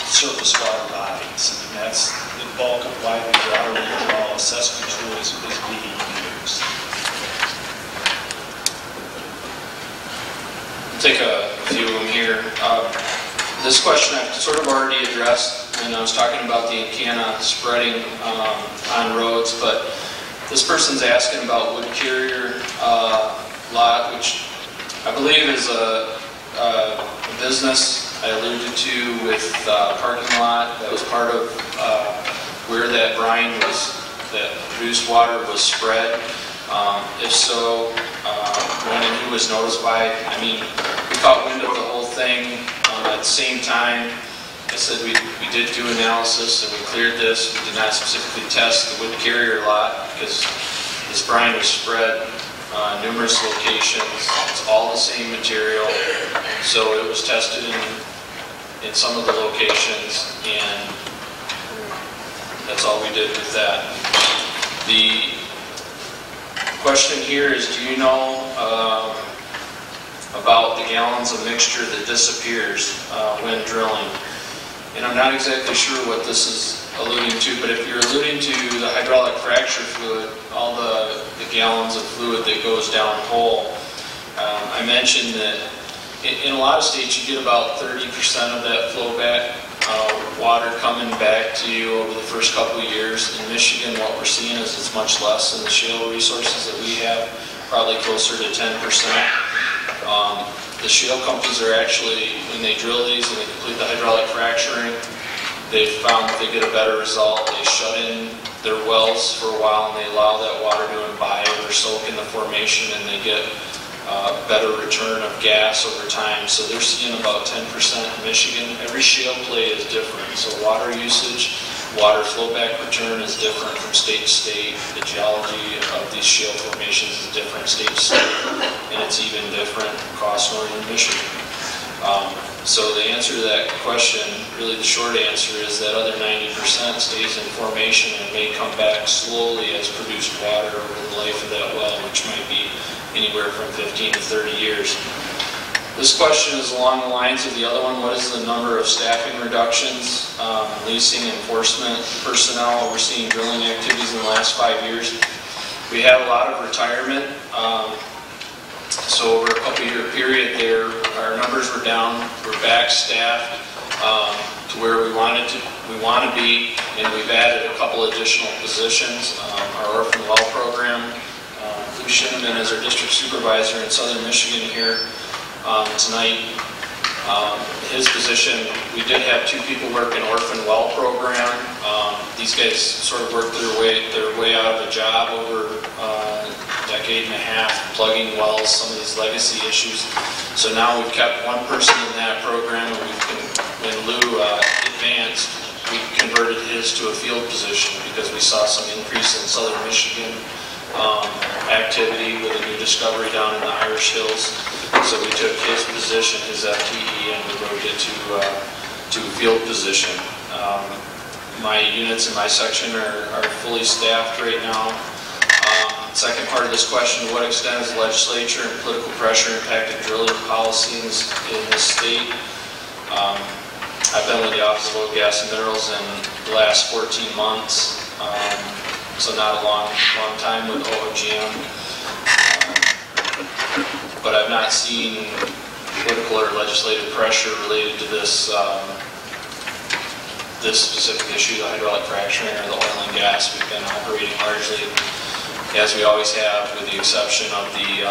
surface water bodies. And that's the bulk of why the overall assessment tool is being used. I'll take a few of them here. This question I've sort of already addressed when I was talking about the Encana spreading on roads, but this person's asking about wood carrier lot, which I believe is a business I alluded to with parking lot that was part of where that brine was, that produced water was spread. If so, when and who was notified? I mean, we caught wind of the whole thing at the same time. I said we did do analysis and we cleared this. We did not specifically test the wood carrier lot because this brine was spread numerous locations. It's all the same material, so it was tested in some of the locations, and that's all we did with that. The question here is, do you know about the gallons of mixture that disappears when drilling? And I'm not exactly sure what this is alluding to, but if you're alluding to the hydraulic fracture fluid, all the gallons of fluid that goes down hole, I mentioned that in a lot of states you get about 30% of that flow back water coming back to you over the first couple of years. In Michigan, what we're seeing is it's much less in the shale resources that we have, probably closer to 10%. The shale companies are actually, when they drill these and they complete the hydraulic fracturing, they've found that they get a better result. They shut in their wells for a while and they allow that water to imbibe or soak in the formation, and they get better return of gas over time. So they're seeing about 10% in Michigan. Every shale play is different. So water usage, water flow back return is different from state to state. The geology of these shale formations is different state to state, and it's even different across northern Michigan. So the answer to that question, really the short answer, is that other 90% stays in formation and may come back slowly as produced water over the life of that well, which might be anywhere from 15 to 30 years. This question is along the lines of the other one. What is the number of staffing reductions, leasing, enforcement personnel overseeing drilling activities in the last 5 years? We had a lot of retirement. So over a couple-year period there, our numbers were down. We're back staffed to where we want to be, and we've added a couple additional positions. Our orphan well program. Lou Shinneman is our district supervisor in southern Michigan here tonight. His position, we did have 2 people work in orphan well program. These guys sort of worked their way out of a job over a decade and a half, plugging wells, some of these legacy issues. So now we've kept 1 person in that program, and when Lou advanced, we converted his to a field position because we saw some increase in southern Michigan activity with a new discovery down in the Irish Hills. So we took his position, his FTE, and we moved it to a field position. My units in my section are fully staffed right now. Second part of this question, to what extent has the legislature and political pressure impacted drilling policy in this state? I've been with the Office of Oil, Gas, and Minerals in the last 14 months. So not a long time with OOGM, but I've not seen political or legislative pressure related to this this specific issue, the hydraulic fracturing or the oil and gas. We've been operating largely as we always have, with the exception of the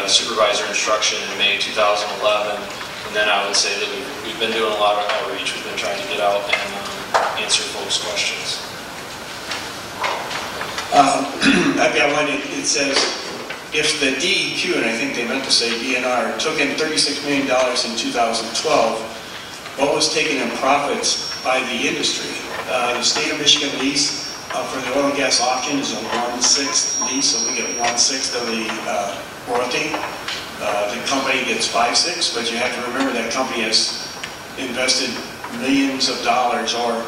supervisor instruction in May 2011, and then I would say that we've been doing a lot of outreach. We've been trying to get out and answer folks' questions. I've got one. It says, if the DEQ, and I think they meant to say DNR, took in $36 million in 2012, what was taken in profits by the industry? The state of Michigan lease for the oil and gas auction is a 1/6 lease, so we get 1/6 of the royalty. The company gets 5/6, but you have to remember that company has invested millions of dollars, or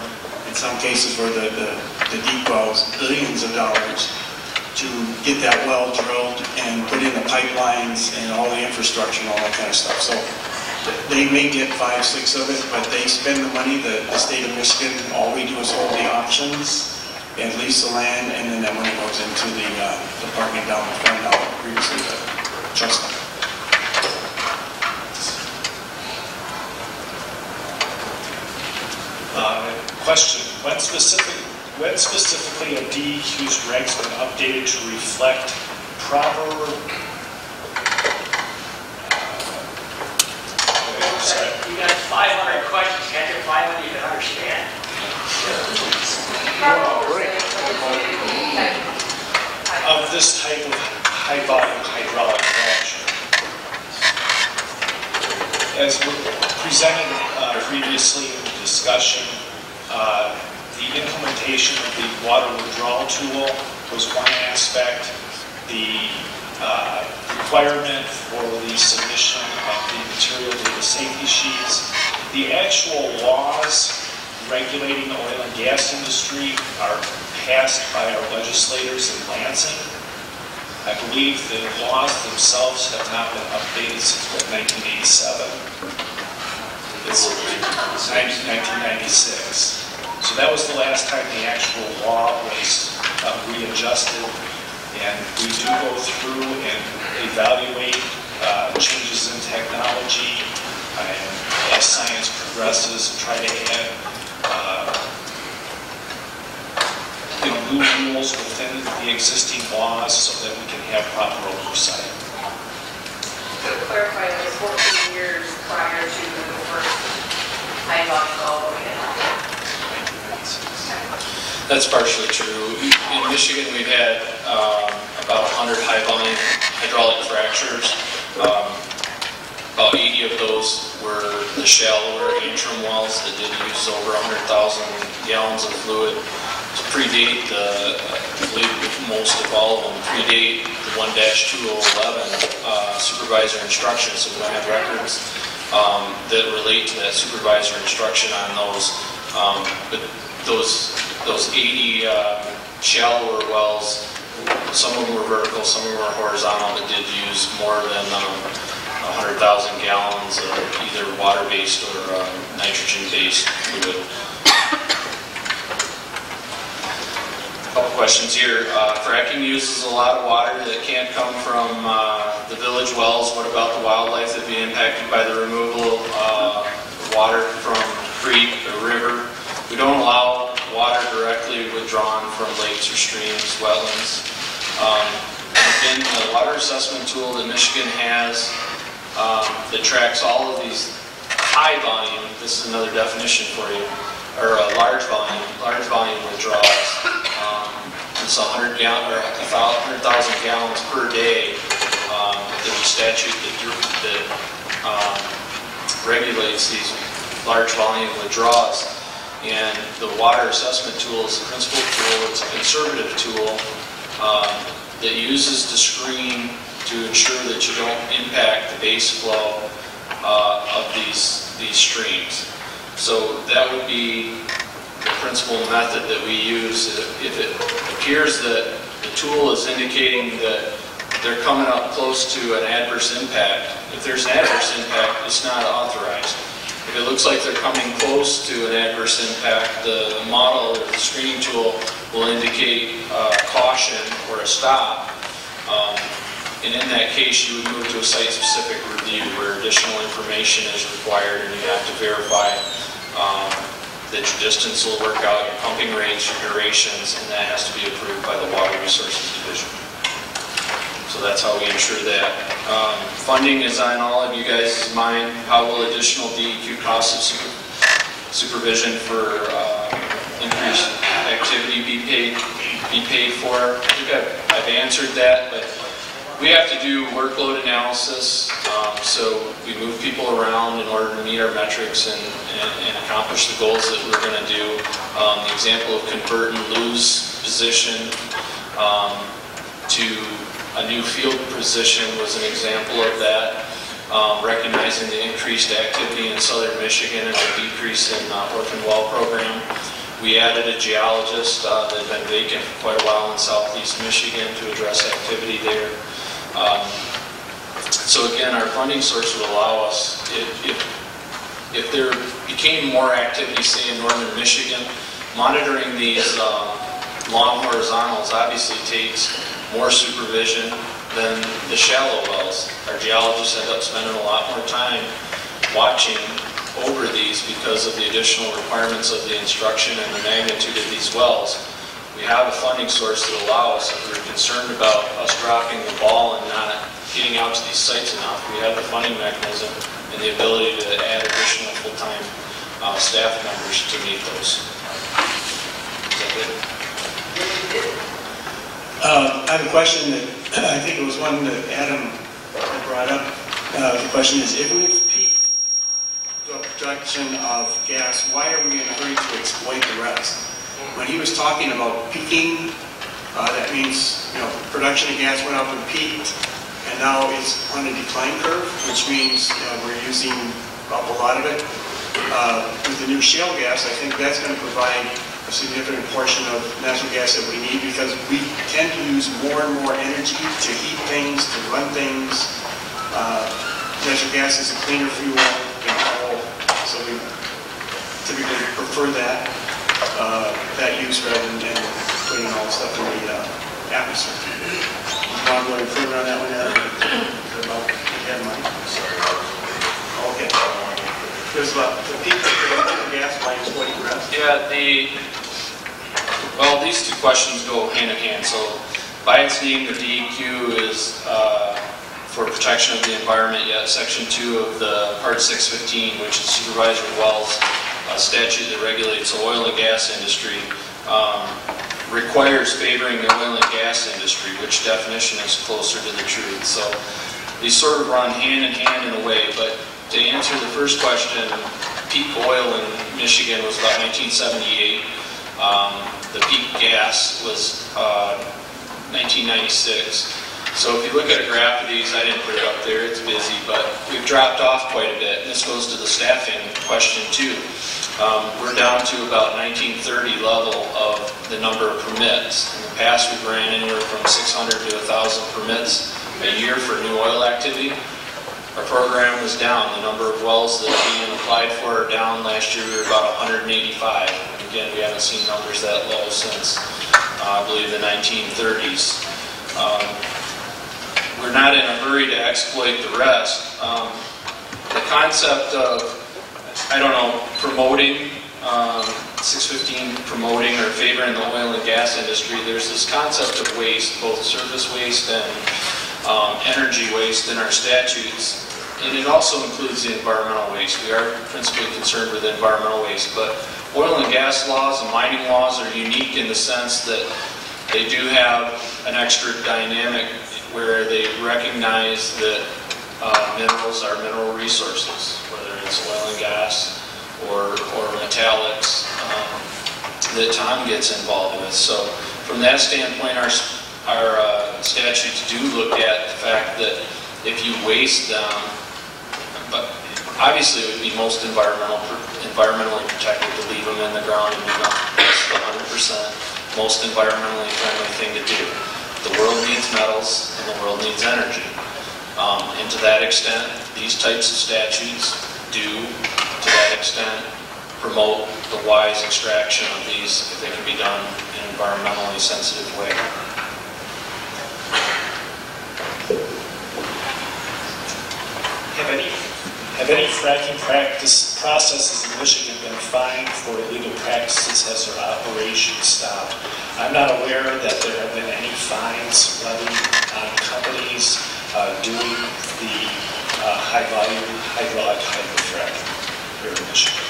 in some cases where the deep wells, billions of dollars, to get that well drilled and put in the pipelines and all the infrastructure and all that kind of stuff. So They may get 5, 6 of it, but they spend the money. The state of Michigan, all we do is hold the auctions and lease the land, and then that money goes into the department down the fund out previously the trust fund. Question, when specifically have DEQ's regs been updated to reflect proper, You got 500 questions, can't you find one you can understand? of this type of high volume hydraulic fracture? As presented previously in the discussion, the implementation of the water withdrawal tool was one aspect. The requirement for the submission of the material data safety sheets. The actual laws regulating the oil and gas industry are passed by our legislators in Lansing. I believe the laws themselves have not been updated since 1987. It's 1996. So that was the last time the actual law was readjusted. And we do go through and evaluate changes in technology and as science progresses, try to add new rules within the existing laws so that we can have proper oversight. So to clarify, that was 14 years prior to the first high-volume call that we had. That's partially true. In Michigan, we've had about 100 high-volume hydraulic fractures. About 80 of those were the shallower interim wells that did use over 100,000 gallons of fluid. To predate I believe most of all of them predate the 1-2011 supervisor instruction, so we don't have records that relate to that supervisor instruction on those. But those 80 shallower wells, some of them were vertical, some of them were horizontal, but did use more than 100,000 gallons of either water-based or nitrogen-based fluid. A couple questions here. Fracking uses a lot of water that can't come from the village wells. What about the wildlife that would be impacted by the removal of water from creek or river? We don't allow water directly withdrawn from lakes or streams, wetlands. In the water assessment tool that Michigan has that tracks all of these high volume, this is another definition for you, or large volume withdrawals. It's 100,000 gallons per day. There's a statute that regulates these large volume withdrawals. And the water assessment tool is the principal tool. It's a conservative tool that uses the screen to ensure that you don't impact the base flow of these streams. So that would be the principal method that we use. If it appears that the tool is indicating that they're coming up close to an adverse impact, if there's an adverse impact, it's not authorized. If it looks like they're coming close to an adverse impact, the model or the screening tool will indicate caution or a stop. And in that case, you would move to a site-specific review where additional information is required and you have to verify that your distance will work out, your pumping rates, your durations, and that has to be approved by the Water Resources Division. So that's how we ensure that. Funding is on all of you guys' mind. How will additional DEQ costs of supervision for increased activity be paid for? I think I've answered that, but we have to do workload analysis. So we move people around in order to meet our metrics and accomplish the goals that we're going to do. The example of convert and lose position to a new field position was an example of that, recognizing the increased activity in southern Michigan and the decrease in orphan well program. We added a geologist that had been vacant for quite a while in southeast Michigan to address activity there. So again, our funding source would allow us, if there became more activity, say in northern Michigan, monitoring these long horizontals obviously takes more supervision than the shallow wells. Our geologists end up spending a lot more time watching over these because of the additional requirements of the instruction and the magnitude of these wells. We have a funding source that allows, if we're concerned about us dropping the ball and not getting out to these sites enough, we have the funding mechanism and the ability to add additional full-time staff members to meet those. Is that good? I have a question that I think it was one that Adam brought up. The question is, if we've peaked the production of gas, why are we in a hurry to exploit the rest? When he was talking about peaking, that means production of gas went up and peaked, and now it's on a decline curve, which means we're using up a lot of it. With the new shale gas, I think that's going to provide a significant portion of natural gas that we need, because we tend to use more and more energy to heat things, to run things. Natural gas is a cleaner fuel than coal, so we typically prefer that use rather than putting all the stuff in the atmosphere. You want to go any further on that one, Adam? Okay. There's about the peak of gas minus what you rest. Yeah, well, these two questions go hand in hand. So by its name, the DEQ is for protection of the environment, yet Section 2 of the Part 615, which is Supervisory Wells statute that regulates the oil and gas industry, requires favoring the oil and gas industry, which definition is closer to the truth. So these sort of run hand in hand in a way, but to answer the first question, peak oil in Michigan was about 1978. The peak gas was 1996. So if you look at a graph of these, I didn't put it up there, it's busy, but we've dropped off quite a bit. And this goes to the staffing question too. We're down to about 1930 level of the number of permits. In the past, we've ran anywhere from 600 to 1,000 permits a year for new oil activity. Our program was down. The number of wells that are being applied for are down. Last year, we were about 185. Again, we haven't seen numbers that low since, I believe, the 1930s. We're not in a hurry to exploit the rest. The concept of, promoting, 615 promoting or favoring the oil and gas industry, there's this concept of waste, both surface waste and energy waste in our statutes, and it also includes the environmental waste. We are principally concerned with environmental waste, but oil and gas laws and mining laws are unique in the sense that they do have an extra dynamic where they recognize that minerals are mineral resources, whether it's oil and gas or metallics that Tom gets involved with. So from that standpoint, our statutes do look at the fact that if you waste them, but obviously it would be most environmentally protected to leave them in the ground and move them. That's the 100% most environmentally friendly thing to do. The world needs metals and the world needs energy. And to that extent, these types of statutes do, to that extent, promote the wise extraction of these if they can be done in an environmentally sensitive way. Have any fracking processes in Michigan been fined for illegal practices as their operation stopped? I'm not aware that there have been any fines levied on companies doing the high-volume hydraulic hydrofracking here in Michigan.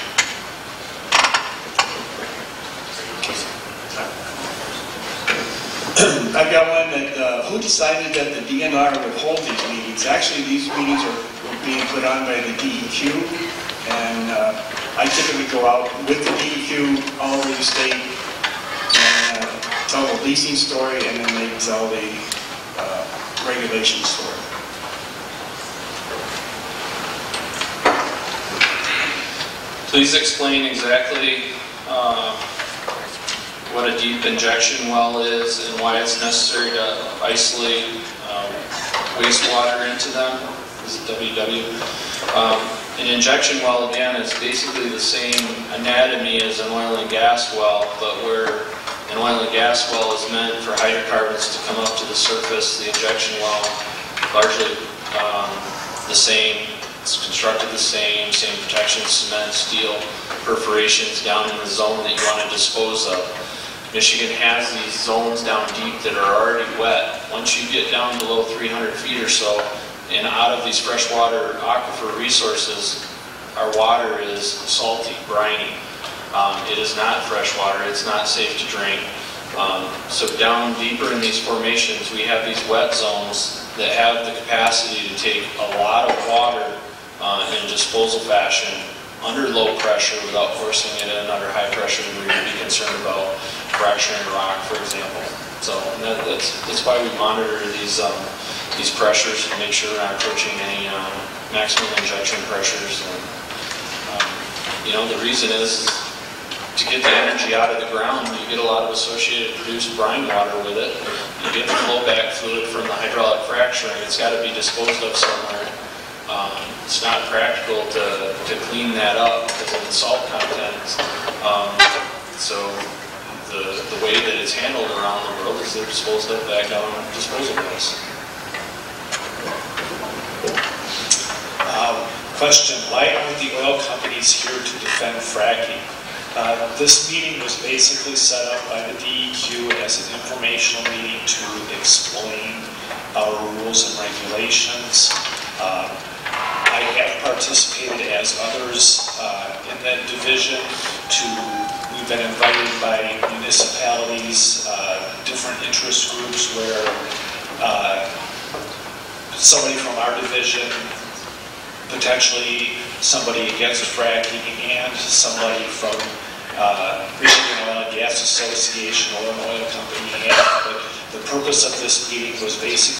I've got one that, who decided that the DNR would hold these meetings? Actually, these meetings are being put on by the DEQ, and I typically go out with the DEQ all over the state and tell the leasing story, and then they tell the regulation story. Please explain exactly what a deep injection well is and why it's necessary to isolate wastewater into them. is WW. An injection well, again, is basically the same anatomy as an oil and gas well, but where an oil and gas well is meant for hydrocarbons to come up to the surface, the injection well, largely the same, it's constructed the same protection, cement, steel, perforations down in the zone that you want to dispose of. Michigan has these zones down deep that are already wet. Once you get down below 300 feet or so, and out of these freshwater aquifer resources, our water is salty, briny. It is not fresh water, it's not safe to drink. So down deeper in these formations, we have these wet zones that have the capacity to take a lot of water in disposal fashion under low pressure without forcing it in under high pressure where you'd be concerned about fracturing rock, for example. So that's why we monitor these pressures to make sure we're not approaching any maximum injection pressures. And, you know, the reason is to get the energy out of the ground, you get a lot of associated produced brine water with it. You get the flowback fluid from the hydraulic fracturing. It's got to be disposed of somewhere. It's not practical to clean that up because of the salt content. So the way that it's handled around the world is they're disposed of back down on disposal wells. Question, why aren't the oil companies here to defend fracking? This meeting was basically set up by the DEQ as an informational meeting to explain our rules and regulations. I have participated as others in that division. We've been invited by municipalities, different interest groups where somebody from our division, potentially somebody against fracking, and somebody from Michigan Oil and Gas Association or an oil company. But the purpose of this meeting was basically